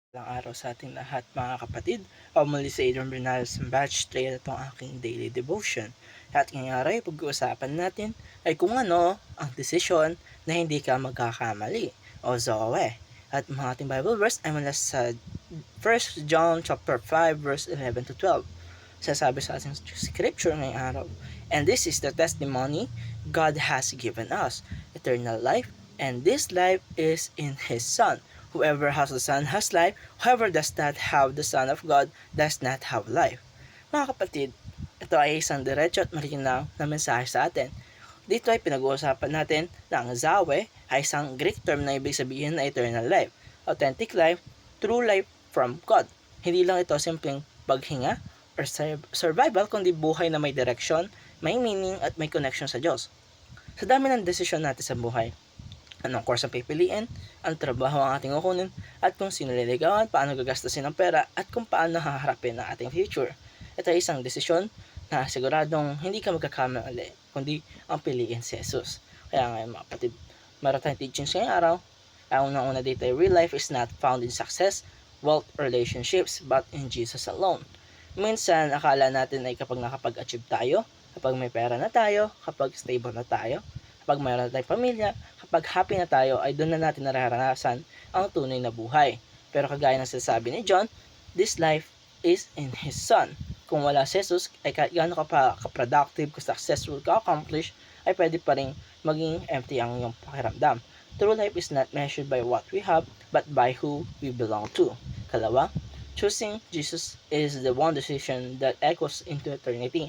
Magandang araw sa ating lahat mga kapatid. Ako muli si Adrian Bernales ng Batch 3 at itong aking daily devotion. At ngayong araw ay pag-uusapan natin ay kung ano ang desisyon na hindi ka magkakamali o Zoe. At mga ating Bible verse ay mula sa 1 John chapter 5 verse 11 to 12. Sasabi sa ating scripture ngayong araw, "And this is the testimony God has given us, eternal life, and this life is in His Son. Whoever has the Son has life, whoever does not have the Son of God does not have life." Mga kapatid, ito ay isang diretso at malinaw na mensahe sa atin. Dito ay pinag-uusapan natin na ang Zawe ay isang Greek term na ibig sabihin na eternal life, authentic life, true life from God. Hindi lang ito simpleng paghinga or survival, kundi buhay na may direksyon, may meaning at may connection sa Diyos. Sa dami ng desisyon natin sa buhay, anong course ang pipiliin, ang trabaho ang ating kukunin, at kung sino liligawan, paano gagastusin ang pera, at kung paano haharapin ang ating future. Ito ay isang desisyon na siguradong hindi ka magkakamali, kundi ang piliin si Jesus. Kaya ngayon mga kapatid, meron tayong teachings ngayong araw. Ang unang-una dito ay real life is not found in success, wealth, relationships, but in Jesus alone. Minsan, akala natin ay kapag nakapag-achieve tayo, kapag may pera na tayo, kapag stable na tayo, kapag mayroon na tayong pamilya, kapag happy na tayo, ay doon na natin nararanasan ang tunay na buhay. Pero kagaya ng sinasabi ni John, this life is in His Son. Kung wala si Jesus, ay kahit gaano ka pa ka-productive, ka-successful, ka-accomplish, ay pwede pa rin maging empty ang iyong pakiramdam. True life is not measured by what we have, but by who we belong to. Kalawa, choosing Jesus is the one decision that echoes into eternity.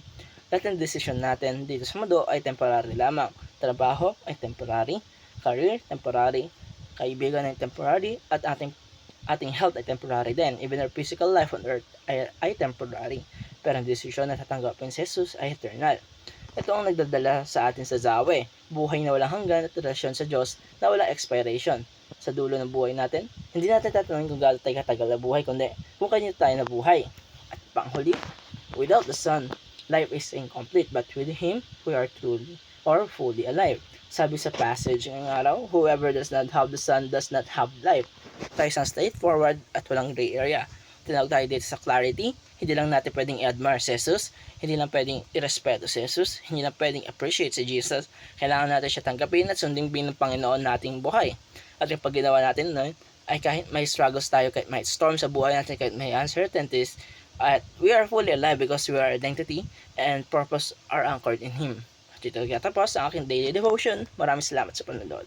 Lahat ng decision natin dito sa mundo ay temporary lamang. Trabaho ay temporary, career temporary, kaibigan ay temporary, at ating health ay temporary din. Even our physical life on earth ay temporary. Pero ang desisyon na tatanggapin si Jesus ay eternal. Ito ang nagdadala sa atin sa Zawe, buhay na walang hanggan at relasyon sa Diyos na walang expiration. Sa dulo ng buhay natin, hindi natin tatanungin kung gaano tayo katagal na buhay, kundi kung kanino tayo nabuhay. At panghuli, without the Son, life is incomplete, but with Him, we are truly or fully alive. Sabi sa passage ng araw, whoever does not have the Son does not have life. Ito ay isang straightforward at walang gray area. Tinawag tayo dito sa clarity. Hindi lang natin pwedeng i-admire si Jesus, hindi lang pwedeng i-respeto si Jesus, hindi lang pwedeng appreciate si Jesus. Kailangan natin siya tanggapin at sundin ng Panginoon nating buhay. At yung pag ginawa natin nun, ay kahit may struggles tayo, kahit may storm sa buhay natin, kahit may uncertainties, at we are fully alive because our identity and purpose are anchored in Him. At ito tapos ang aking daily devotion. Maraming salamat sa panonood.